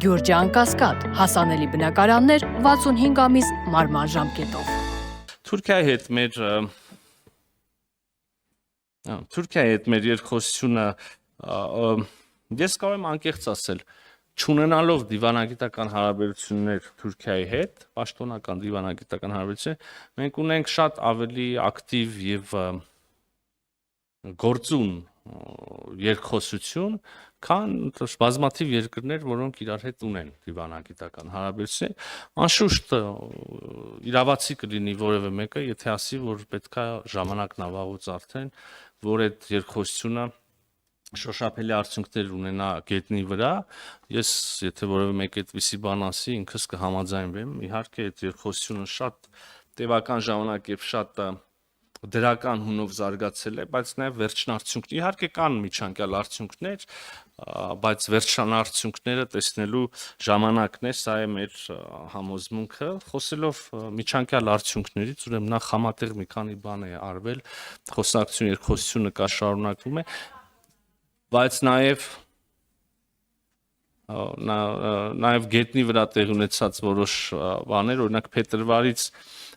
Գյուրջան Կասկադ, հասանելի բնակարաններ 65 ամիս մարման ժամկետով։ Թուրքիայի հետ մեր երկխոսությունը ես կարող եմ անկեղծ ասել, չունենալով դիվանագիտական հարաբերություններ Թուրքիայի հետ, պաշտոնական դիվանագիտական հարաբերություններ, մենք ունենք շատ ավելի ակտիվ եւ գործուն երկխոսություն, քան բազմաթիվ երկրներ, որոնք իրար հետ ունեն դիվանագիտական հարաբերություններ, անշուշտ իրավացի կլինի որևէ մեկը, եթե ասի, որ պետքա ժամանակն ավաղուց արդեն, որ այդ երկխոսությունը շոշափելի արդյունքներ ունենա գետնի վրա, ես եթե որևէ մեկ այդպիսի բան ասի, ինքս կհամաձայնվեմ, իհարկե այդ երկխոսությունը շատ տևական ժամանակ եւ շատ դրական հունով զարգացել է, բայց նաև վերջնարդյունքներ, իհարկե կան միջանկյալ արդյունքներ, բայց վերջնարդյունքները տեսնելու ժամանակն է, սա է մեր համոզմունքը, խոսելով միջանկյալ արդյունքներից, ուրեմն նախ համատեղ մի քանի բան է արվել, խոսակցություն, երկխոսությունը կա շարունակվում է, բայց նաև գետնի վրա տեղ ունեցած որոշ բաներ, օրինակ փետրվարից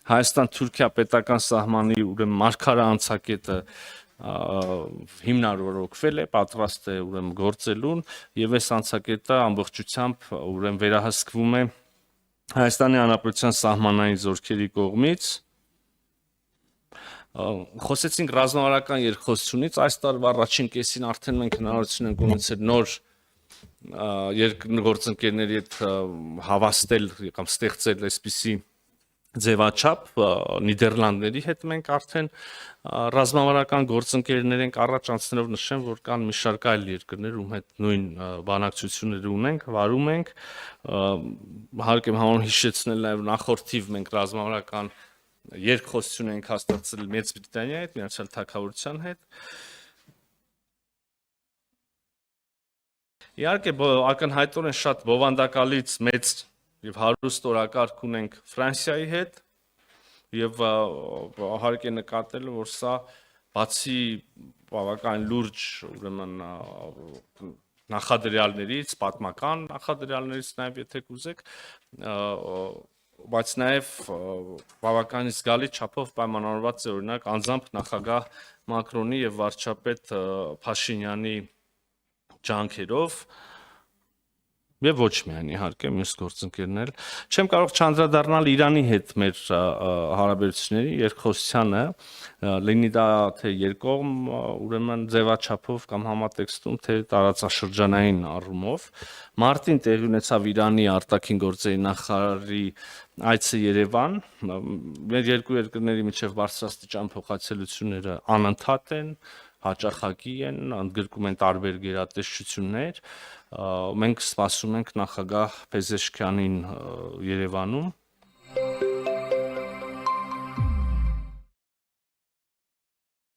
Հայաստան-Թուրքիա պետական սահմանի ուրեմն մարգարե անցակետը հիմնարարվել է, պատրաստ է ուրեմն գործելուն եւ այս անցակետը ամբողջությամբ ուրեմն վերահսկվում է Հայաստանի Հանրապետության սահմանային զորքերի կողմից։ Խոսեցինք ռազմավարական երկխոսությունից, այս տարվա առաջին կեսին արդեն մենք հնարավորություն ենք ունեցել նոր երկգործընկերների հետ հավաստել կամ ստեղծել այսպիսի ձևաչափ Նիդերլանդների հետ մենք արդեն ռազմավարական գործընկերներ ենք առաջ անցնելով նշեմ, որ կան մի շարք այլ երկրներ, ում հետ նույն բանակցությունները ունենք, վարում ենք, հարկ եմ համարում հիշեցնել նաև նախորդ թիվ մենք ռազմավարական երկխոսություն ենք հաստատել Մեծ Բրիտանիայի հետ, Միացյալ Թագավորության հետ։ Իհարկե ակնհայտորեն շատ բովանդակալից մեծ եւ հարուստ օրակարգ ունենք Ֆրանսիայի հետ եւ հարկ է նկատել, որ սա բացի բավական լուրջ ուրեմն նախադրյալներից, պատմական նախադրյալներից նաեւ եթե կուզեք, բայց նաեւ բավականին զգալի չափով պայմանավորված է օրինակ անձամբ նախագահ Մակրոնի եւ վարչապետ Փաշինյանի ջանքերով եւ ոչ միայն իհարկե մյուս գործընկերներ, չեմ կարող չանդրադառնալ Իրանի հետ մեր հարաբերությունների երկխոսությանը, լինի դա թե երկկողմ ուրեմն ձևաչափով կամ համատեքստում, թե տարածաշրջանային առումով։ Մարտին տեղի ունեցավ Իրանի արտաքին գործերի նախարարի այցը Երևան, մեր երկու երկրների միջև բարձրաստիճան փոխացելությունները անընդհատ են, հաճախակի են, ընդգրկում են տարբեր գերատեսչություններ, մենք սպասում ենք նախագահ Փեզեշքյանին Երևանում,